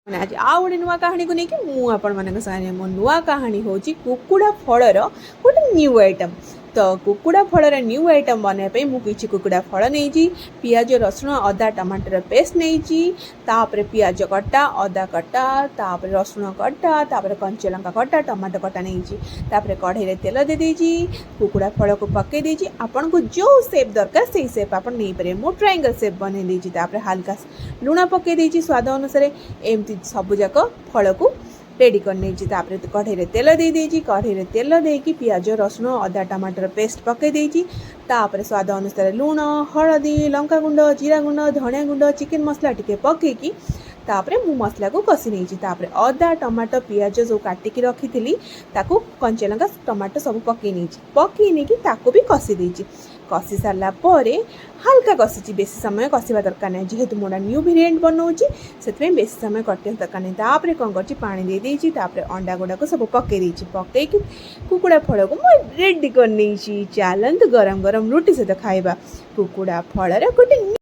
आज आ गोटे नुआ कहानी को लेकिन मुझे मो नुआ कहानी हूँ कुकुड़ा फलर गोटे न्यू आइटम। तो कुकुड़ा फलर न्यू आइटम बनवाई मुझे कुकुड़ा फल नहीं पियाज रसुण अदा टमाटर पेस्ट नहीं तापर पियाज कटा अदा कटा तापर रसुण कटा तापर कंचा लंका कटा टमाटो कटा नहीं कढ़ाई तेल दे देजी कुकुड़ा फल को पकई देजी आपन को जो सेप दरकार से सेप आप नहीं पारे मो ट्रायंगल सेप बन देजी हल्का लुण पकई देजी स्वाद अनुसार एमती सबुजाक फल को रेडी कर नहीं कढ़ाई तेल दे देजी कढ़ाई तेल देकी पियाज रसुण अदा टमाटर पेस्ट पकई देजी स्वाद अनुसार लुण हलदी लंका गुंड जीरा गुंड धनिया गुंड चिकेन मसला टिके पकईकी तापरे मु मसला को कषि नहीं अदा टमाटो पियाज जो काटिकी रखी थी ताकू कंचा लंका टमाटो सब पकई नहीं ताकू भी कषि देजी कषि सारा पर हल्का कषि बेसी समय कषा दरकार नहीं जेहेतु मोटा न्यू वेरिएंट बनाऊँगी से बेसी समय कटिया दरकार नहीं तापर कौन कर दे देती अंडा गुड़ाक सब पकई पकई कुकुड़ा फल को रेडी कर चलते गरम गरम रुटी सहित खाइबा कुकुड़ा फलर गोटे